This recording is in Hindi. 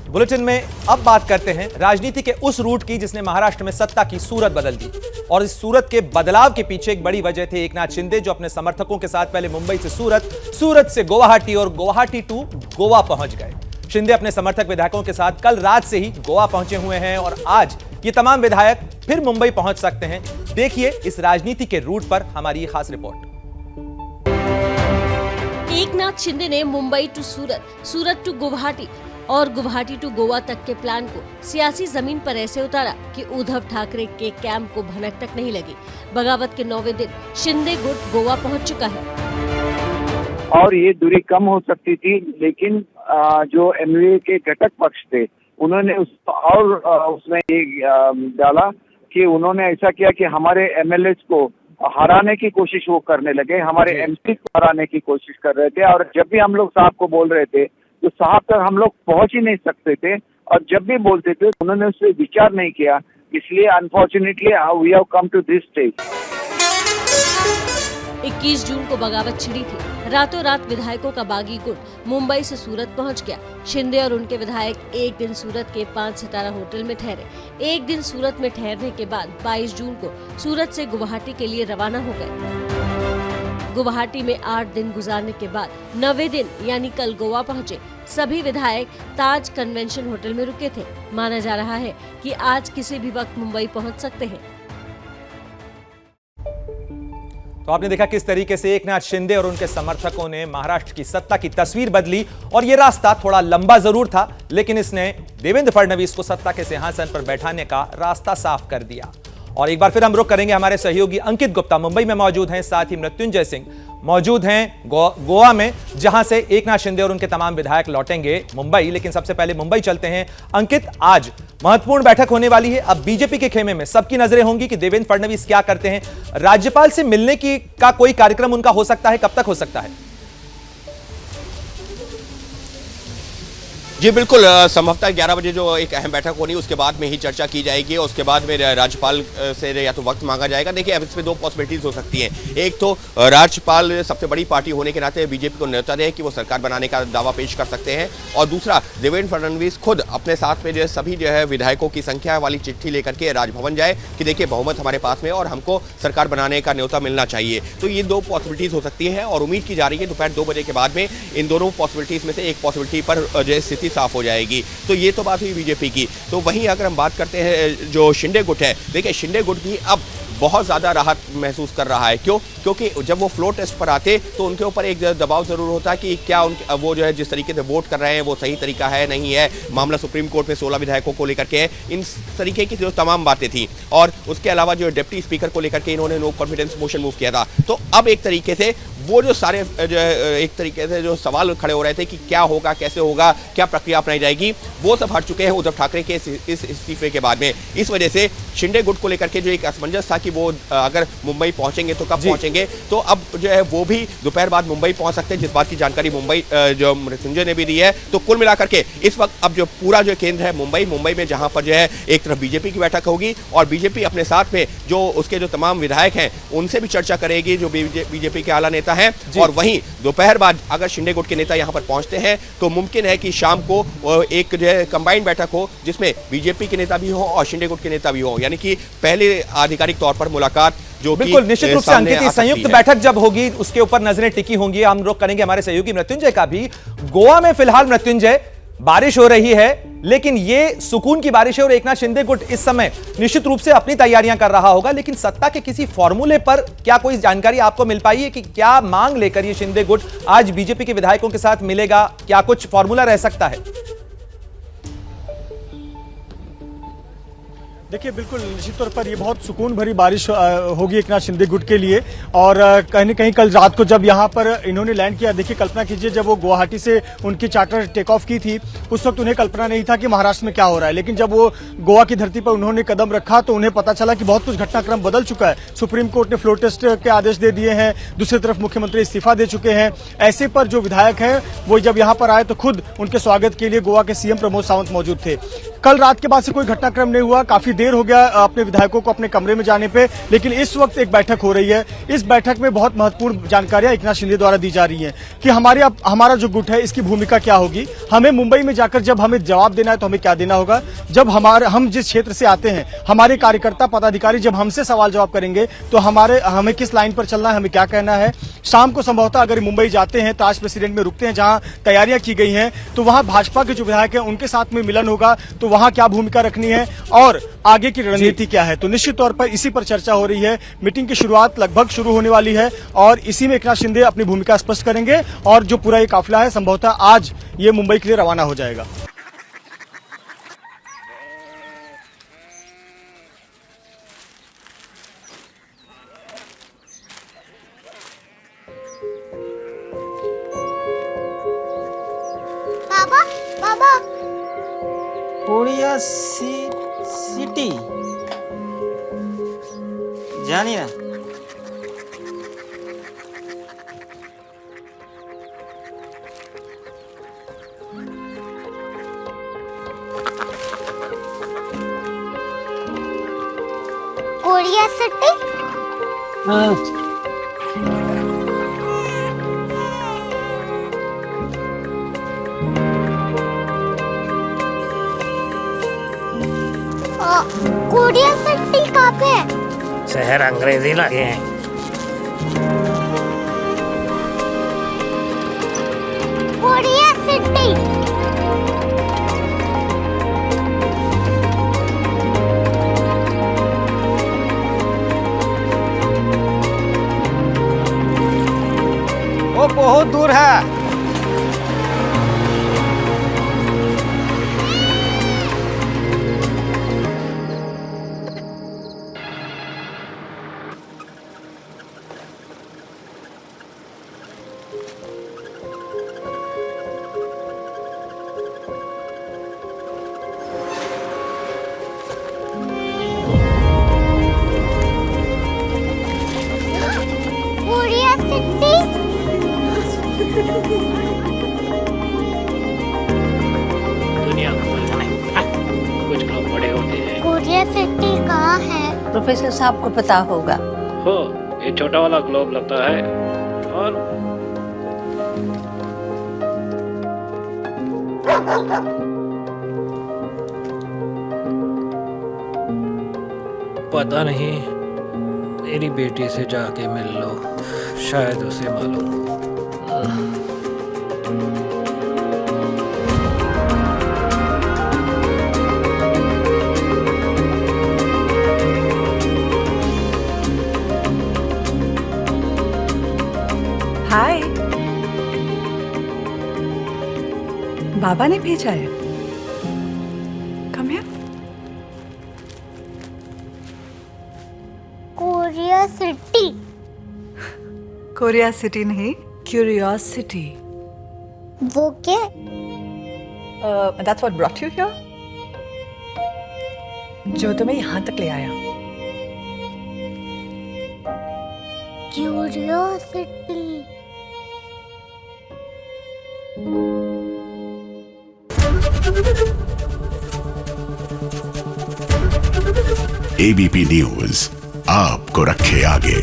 बुलेटिन में अब बात करते हैं राजनीति के उस रूट की जिसने महाराष्ट्र में सत्ता की सूरत बदल दी। और इस सूरत के बदलाव के पीछे एक बड़ी वजह थी एकनाथ शिंदे, जो अपने समर्थकों के साथ पहले मुंबई से सूरत, सूरत से गुवाहाटी और गुवाहाटी टू गोवा पहुंच गए। शिंदे अपने समर्थक विधायकों के साथ कल रात से ही गोवा पहुंचे हुए हैं और आज ये तमाम विधायक फिर मुंबई पहुंच सकते हैं। देखिए इस राजनीति के रूट पर हमारी ये खास रिपोर्ट। एकनाथ शिंदे ने मुंबई टू सूरत, सूरत टू गुवाहाटी और गुवाहाटी टू गोवा तक के प्लान को सियासी जमीन पर ऐसे उतारा कि उद्धव ठाकरे के कैंप को भनक तक नहीं लगी। बगावत के 9वें दिन शिंदे गुट गोवा पहुंच चुका है और ये दूरी कम हो सकती थी, लेकिन जो एमवीए के घटक पक्ष थे उन्होंने उसको और उसमें ये डाला कि उन्होंने ऐसा किया कि हमारे एमएलए को हराने की कोशिश वो करने लगे, हमारे एमपी को हराने की कोशिश कर रहे थे। और जब भी हम लोग साहब को बोल रहे थे तो साहब तक हम लोग पहुंच ही नहीं सकते थे, और जब भी बोलते थे उन्होंने उस पर विचार नहीं किया। इसलिए unfortunately we have come to this stage. 21 जून को बगावत छिड़ी थी। रातों रात विधायकों का बागी गुट मुंबई से सूरत पहुंच गया। शिंदे और उनके विधायक एक दिन सूरत के 5 सितारा होटल में ठहरे। एक दिन सूरत में ठहरने के बाद 22 जून को सूरत से गुवाहाटी के लिए रवाना हो गए। गुवाहाटी में 8 दिन गुजारने के बाद 9वें दिन यानी कल गोवा पहुंचे। सभी विधायक ताज कन्वेंशन होटल में रुके थे। माना जा रहा है कि आज किसी भी वक्त मुंबई पहुंच सकते हैं। तो आपने देखा किस तरीके से एकनाथ शिंदे और उनके समर्थकों ने महाराष्ट्र की सत्ता की तस्वीर बदली। और यह रास्ता थोड़ा लंबा जरूर था, लेकिन इसने देवेंद्र फडणवीस को सत्ता के सिंहासन पर बैठाने का रास्ता साफ कर दिया। और एक बार फिर हम रुख करेंगे, हमारे सहयोगी अंकित गुप्ता मुंबई में मौजूद हैं, साथ ही मृत्युंजय सिंह मौजूद हैं गोवा में, जहां से एकनाथ शिंदे और उनके तमाम विधायक लौटेंगे मुंबई। लेकिन सबसे पहले मुंबई चलते हैं। अंकित, आज महत्वपूर्ण बैठक होने वाली है। अब बीजेपी के खेमे में सबकी नजरें होंगी कि देवेंद्र फडणवीस क्या करते हैं। राज्यपाल से मिलने की का कोई कार्यक्रम उनका हो सकता है, कब तक हो सकता है? जी बिल्कुल, संभवतः 11 बजे जो एक अहम बैठक होनी उसके बाद में ही चर्चा की जाएगी और उसके बाद में राज्यपाल से या तो वक्त मांगा जाएगा। देखिए अब इसमें 2 पॉसिबिलिटीज हो सकती हैं। एक तो राज्यपाल सबसे बड़ी पार्टी होने के नाते बीजेपी को न्योता दे कि वो सरकार बनाने का दावा पेश कर सकते हैं, और दूसरा देवेंद्र फडणवीस खुद अपने साथ में जो है सभी जो है विधायकों की संख्या वाली चिट्ठी लेकर के राजभवन जाए कि देखिए बहुमत हमारे पास में और हमको सरकार बनाने का न्योता मिलना चाहिए। तो ये 2 पॉसिबिलिटीज हो सकती हैं और उम्मीद की जा रही है दोपहर 2 बजे के बाद में इन दोनों पॉसिबिलिटीज में से एक पॉसिबिलिटी पर जो है स्थिति साफ हो जाएगी। तो ये तो बात हुई बीजेपी की। तो वहीं अगर हम बात करते हैं जो शिंदे गुट है, देखिए शिंदे गुट भी अब बहुत ज्यादा राहत महसूस कर रहा है। क्यों? क्योंकि जब वो फ्लोर टेस्ट पर आते तो उनके ऊपर एक दबाव जरूर होता है कि क्या वो जो है जिस तरीके से वोट कर रहे हैं वो सही तरीका है नहीं है। मामला सुप्रीम कोर्ट में 16 विधायकों को लेकर के है, इन तरीके की जो तमाम बातें थी। और उसके अलावा जो डिप्टी स्पीकर को लेकर के इन्होंने नो कॉन्फिडेंस मोशन मूव किया था। तो अब एक तरीके से वो जो सारे जो एक तरीके से जो सवाल खड़े हो रहे थे कि क्या होगा, कैसे होगा, क्या प्रक्रिया अपनाई जाएगी, वो सब हट चुके हैं उद्धव ठाकरे के इस इस्तीफे के बाद में। इस वजह से शिंदे गुट को लेकर के जो एक असमंजस था कि वो अगर मुंबई पहुंचेंगे तो कब पहुंचेंगे, तो अब जो है वो भी दोपहर बाद मुंबई पहुंच सकते हैं, जिस बात की जानकारी मुंबई जो मृत्युंजय ने भी दी है। तो कुल मिलाकर के इस वक्त अब जो पूरा जो केंद्र है मुंबई में, जहां पर जो है एक तरफ बीजेपी की बैठक होगी और बीजेपी अपने साथ में जो उसके जो तमाम विधायक हैं उनसे भी चर्चा करेगी, जो बीजेपी के आला नेता हैं। और वहीं दोपहर बाद अगर शिंदे गुट के नेता यहां पर पहुंचते हैं तो मुमकिन है कि शाम को एक जो है कंबाइंड बैठक हो जिसमें बीजेपी के नेता भी हो और शिंदे गुट के नेता भी हो, यानी कि पहले आधिकारिक तौर पर मुलाकात जो बिल्कुल निश्चित रूप से अंकित संयुक्त बैठक जब होगी उसके ऊपर नजरें टिकी होंगी। हम रुख करेंगे हमारे सहयोगी मृत्युंजय का भी। गोवा में फिलहाल मृत्युंजय बारिश हो रही है, लेकिन ये सुकून की बारिश है और एकनाथ शिंदे गुट इस समय निश्चित रूप से अपनी तैयारियां कर रहा होगा। लेकिन सत्ता के किसी फॉर्मूले पर क्या कोई जानकारी आपको मिल पाई है कि क्या मांग लेकर ये शिंदे गुट आज बीजेपी के विधायकों के साथ मिलेगा? क्या कुछ फॉर्मूला रह सकता है? देखिए बिल्कुल निश्चित तौर पर ये बहुत सुकून भरी बारिश होगी एकनाथ शिंदे गुट के लिए। और कहीं न कहीं कल रात को जब यहाँ पर इन्होंने लैंड किया, देखिए कल्पना कीजिए जब वो गुवाहाटी से उनकी चार्टर टेक ऑफ की थी उस वक्त उन्हें कल्पना नहीं था कि महाराष्ट्र में क्या हो रहा है। लेकिन जब वो गोवा की धरती पर उन्होंने कदम रखा तो उन्हें पता चला कि बहुत कुछ घटनाक्रम बदल चुका है। सुप्रीम कोर्ट ने फ्लोर टेस्ट के आदेश दे दिए हैं, दूसरी तरफ मुख्यमंत्री इस्तीफा दे चुके हैं। ऐसे पर जो विधायक हैं वो जब यहाँ पर आए तो खुद उनके स्वागत के लिए गोवा के सीएम प्रमोद सावंत मौजूद थे। कल रात के बाद से कोई घटनाक्रम नहीं हुआ, काफी देर हो गया अपने विधायकों को अपने कमरे में जाने पे, लेकिन इस वक्त एक बैठक हो रही है। इस बैठक में बहुत महत्वपूर्ण जानकारियां एकनाथ शिंदे द्वारा दी जा रही हैं कि हमारा जो गुट है इसकी भूमिका क्या होगी। हमें मुंबई में जाकर जब हमें जवाब देना है तो हमें क्या देना होगा। जब हम जिस क्षेत्र से आते हैं, हमारे कार्यकर्ता पदाधिकारी जब हमसे सवाल जवाब करेंगे तो हमें किस लाइन पर चलना है, हमें क्या कहना है। शाम को संभवतः अगर मुंबई जाते हैं, ताज प्रेसिडेंट में रुकते हैं जहां तैयारियां की गई हैं, तो वहां भाजपा के जो विधायक हैं उनके साथ में मिलन होगा, तो वहां क्या भूमिका रखनी है और आगे की रणनीति क्या है। तो निश्चित तौर पर इसी पर चर्चा हो रही है। मीटिंग की शुरुआत लगभग शुरू होने वाली है और इसी में एकनाथ शिंदे अपनी भूमिका स्पष्ट करेंगे और जो पूरा ये काफिला है संभवतः आज ये मुंबई के लिए रवाना हो जाएगा। बाबा बाबा कोरिया सिटी जानी ना। कोरिया सिटी कोरिया सिटी कहाँ पे है? शहर अंग्रेजी लगे हैं। कोरिया सिटी वो बहुत दूर है। कोरिया सिटी दुनिया कुछ लोग बड़े होते हैं। कोरिया सिटी कहाँ है? प्रोफेसर साहब को पता होगा। हो ये छोटा वाला ग्लोब लगता है और पता नहीं, मेरी बेटी से जाके मिल लो, शायद उसे मालूम हो। हाय, बाबा ने भेजा है। Come here. Korea city Korea city नहीं, क्यूरियोसिटी। वो क्या? That's what brought you here, जो तुम्हें यहाँ तक ले आया। क्यूरियोसिटी एबीपी न्यूज आपको रखे आगे।